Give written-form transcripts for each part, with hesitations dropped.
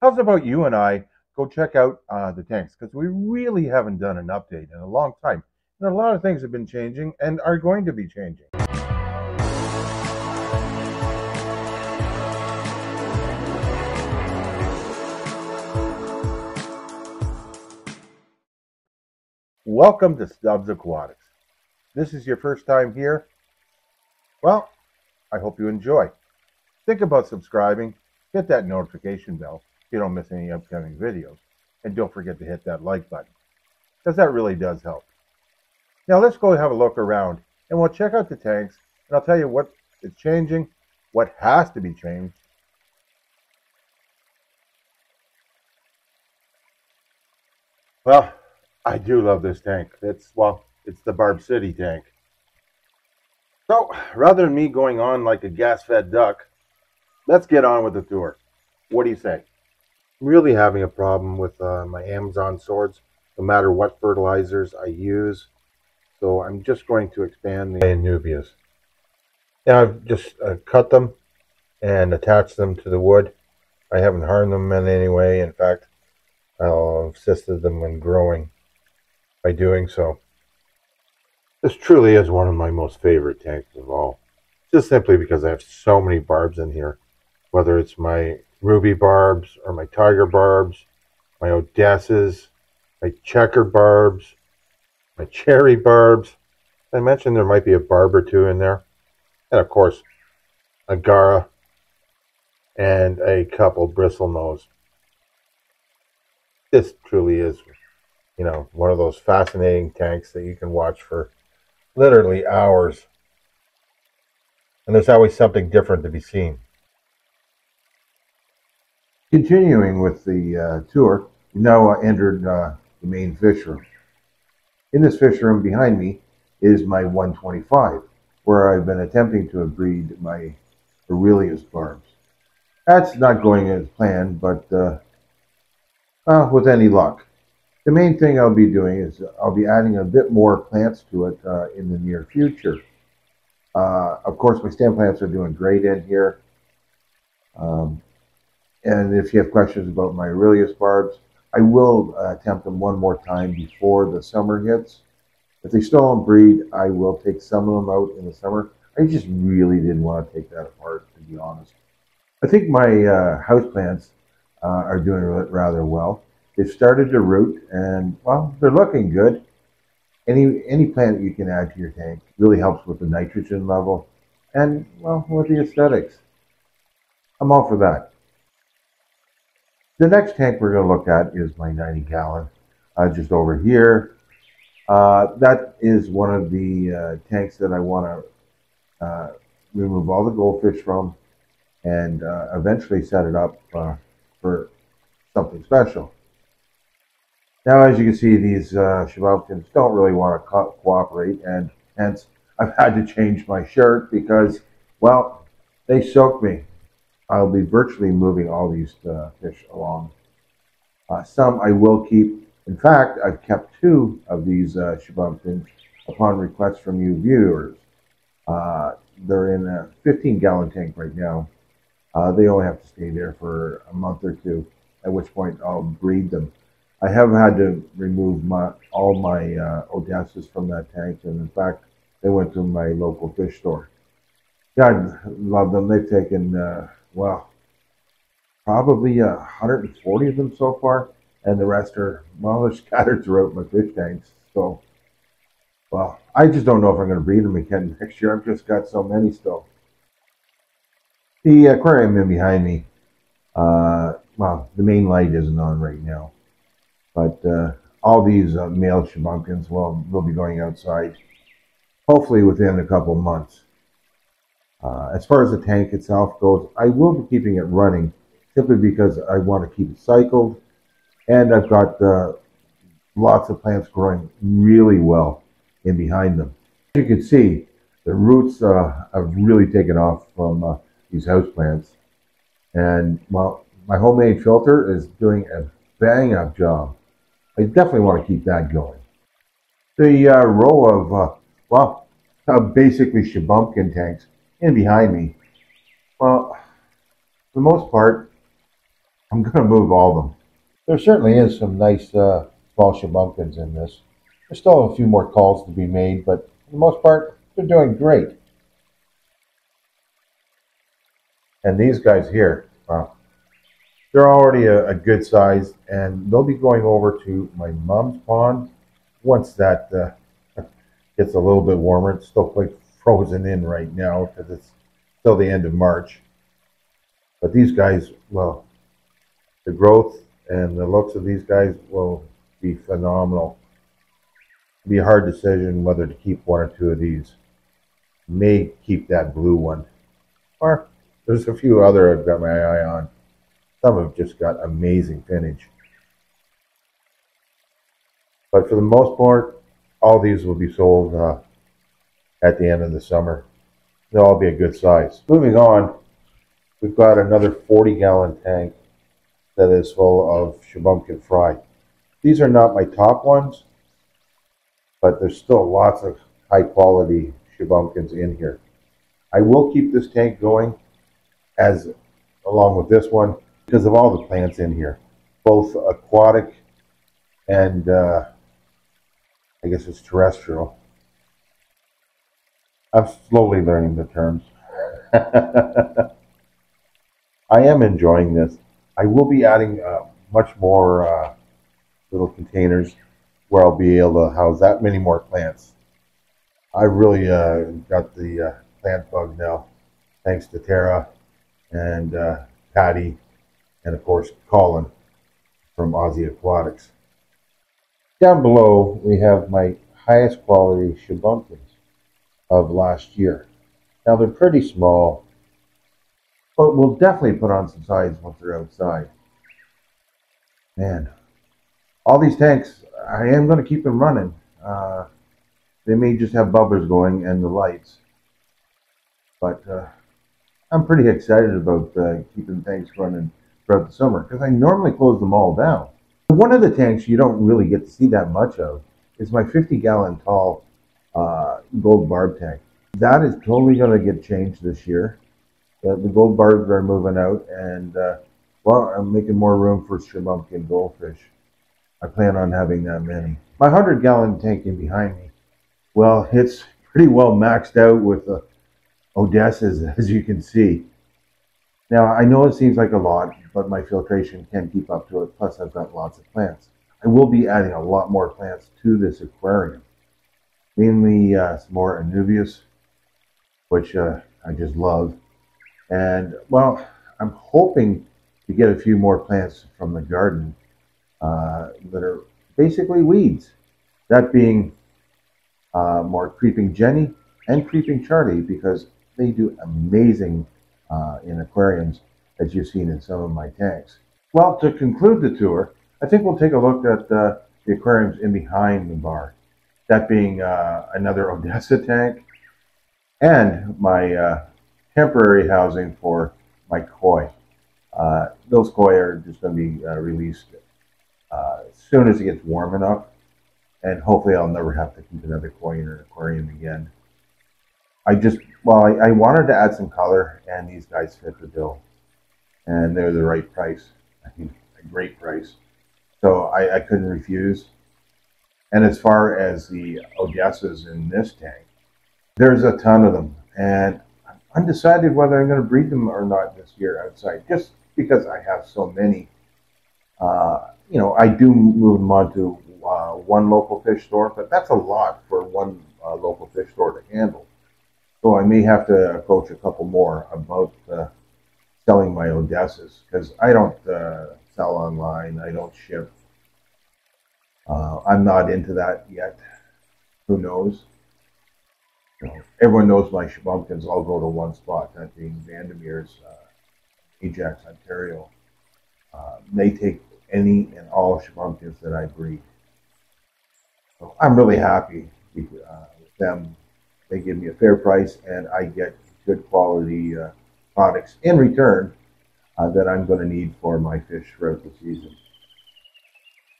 How's about you and I go check out the tanks? Because we really haven't done an update in a long time. And a lot of things have been changing and are going to be changing. Welcome to Stubbs Aquatics. This is your first time here? Well, I hope you enjoy. Think about subscribing, hit that notification bell so you don't miss any upcoming videos, and don't forget to hit that like button, because that really does help. Now let's go have a look around and we'll check out the tanks and I'll tell you what is changing, what has to be changed. Well, I do love this tank. It's the Barb City tank. So rather than me going on like a gas-fed duck, let's get on with the tour. What do you say? I'm really having a problem with my Amazon swords, no matter what fertilizers I use. So I'm just going to expand the Anubias. Now I've just cut them and attached them to the wood. I haven't harmed them in any way. In fact, I'll assisted them in growing by doing so. This truly is one of my most favorite tanks of all. Just simply because I have so many barbs in here. Whether it's my ruby barbs or my tiger barbs, my Odessas, my checker barbs, my cherry barbs. I mentioned there might be a barb or two in there. And of course, a Gara and a couple bristlenose. This truly is, one of those fascinating tanks that you can watch for literally hours. And there's always something different to be seen. Continuing with the tour, we now entered the main fish room. In this fish room behind me is my 125, where I've been attempting to breed my Aurelius barbs. That's not going as planned, but with any luck. The main thing I'll be doing is I'll be adding a bit more plants to it in the near future. Of course, my stem plants are doing great in here. And if you have questions about my Aurelius barbs, I will attempt them one more time before the summer hits. If they still don't breed, I will take some of them out in the summer. I just really didn't want to take that apart, to be honest. I think my houseplants are doing rather well. They've started to root, and well, they're looking good. Any plant that you can add to your tank really helps with the nitrogen level and, well, with the aesthetics. I'm all for that. The next tank we're going to look at is my 90-gallon, just over here. That is one of the tanks that I want to remove all the goldfish from and eventually set it up for something special. Now, as you can see, these Shibboleths don't really want to cooperate, and hence I've had to change my shirt because, well, they soak me. I'll be virtually moving all these fish along. Some I will keep. In fact, I've kept two of these Shibboleths upon request from you viewers. They're in a 15-gallon tank right now. They only have to stay there for a month or two, at which point I'll breed them. I have had to remove all my Odessas from that tank, and in fact, they went to my local fish store. God love them. They've taken, well, probably 140 of them so far, and the rest are, well, they're scattered throughout my fish tanks. So, well, I just don't know if I'm going to breed them again next year. I've just got so many still. The aquarium in behind me, well, the main light isn't on right now. But all these male Shibboleths will be going outside, hopefully within a couple months. As far as the tank itself goes, I will be keeping it running simply because I want to keep it cycled, and I've got lots of plants growing really well in behind them. As you can see, the roots have really taken off from these houseplants, and well, my homemade filter is doing a bang-up job. I definitely want to keep that going. The row of, basically Shibboleth tanks in behind me, well, for the most part, I'm going to move all of them. There certainly is some nice small Shabunkins in this. There's still a few more calls to be made, but for the most part, they're doing great. And these guys here, wow, they're already a good size, and they'll be going over to my mom's pond once that gets a little bit warmer. It's still quite frozen in right now because it's still the end of March. But these guys, well, the growth and the looks of these guys will be phenomenal. It'll be a hard decision whether to keep one or two of these. May keep that blue one. Or there's a few other I've got my eye on. Some have just got amazing finish. But for the most part, all these will be sold at the end of the summer. They'll all be a good size. Moving on, we've got another 40-gallon tank that is full of Shabunkin fry. These are not my top ones, but there's still lots of high-quality Shabunkins in here. I will keep this tank going along with this one because of all the plants in here, both aquatic and I guess it's terrestrial. I'm slowly learning the terms. I am enjoying this. I will be adding much more little containers where I'll be able to house that many more plants. I really got the plant bug now, thanks to Tara and Patty, and of course Colin from Aussie Aquatics. Down below we have my highest quality Shabunkins of last year. Now they're pretty small, but we'll definitely put on some size once they're outside. Man, all these tanks, I am going to keep them running. They may just have bubblers going and the lights, but I'm pretty excited about keeping tanks running throughout the summer because I normally close them all down. One of the tanks you don't really get to see that much of is my 50-gallon tall gold barb tank. That is totally going to get changed this year. The gold barbs are moving out, and well, I'm making more room for Shabunkin goldfish. I plan on having that many. My 100-gallon tank in behind me, well, it's pretty well maxed out with Odessas, as you can see. Now, I know it seems like a lot, but my filtration can't keep up to it. Plus, I've got lots of plants. I will be adding a lot more plants to this aquarium. Mainly some more Anubias, which I just love. And, well, I'm hoping to get a few more plants from the garden that are basically weeds. That being more Creeping Jenny and Creeping Charlie, because they do amazing in aquariums, as you've seen in some of my tanks. Well, to conclude the tour, I think we'll take a look at the aquariums in behind the bar. That being another Odessa tank and my temporary housing for my koi. Those koi are just going to be released as soon as it gets warm enough, and hopefully I'll never have to keep another koi in an aquarium again. I wanted to add some color, and these guys fit the bill, and they're the right price. I mean, a great price. So I couldn't refuse. And as far as the Odessas in this tank, there's a ton of them, and I'm undecided whether I'm going to breed them or not this year outside, just because I have so many. You know, I do move them on to one local fish store, but that's a lot for one local fish store to handle. So I may have to approach a couple more about selling my Odessas, because I don't sell online, I don't ship. I'm not into that yet. Who knows? You know, everyone knows my Shabunkins all go to one spot, that being Vandermeer's, Ajax, Ontario. They take any and all Shabunkins that I breed. So I'm really happy with them. They give me a fair price, and I get good quality products in return that I'm going to need for my fish throughout the season.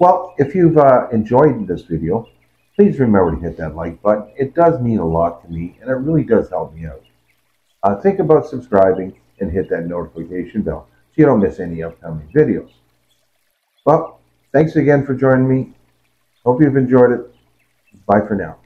Well, if you've enjoyed this video, please remember to hit that like button. It does mean a lot to me, and it really does help me out. Think about subscribing and hit that notification bell. so you don't miss any upcoming videos. Well, thanks again for joining me. Hope you've enjoyed it. Bye for now.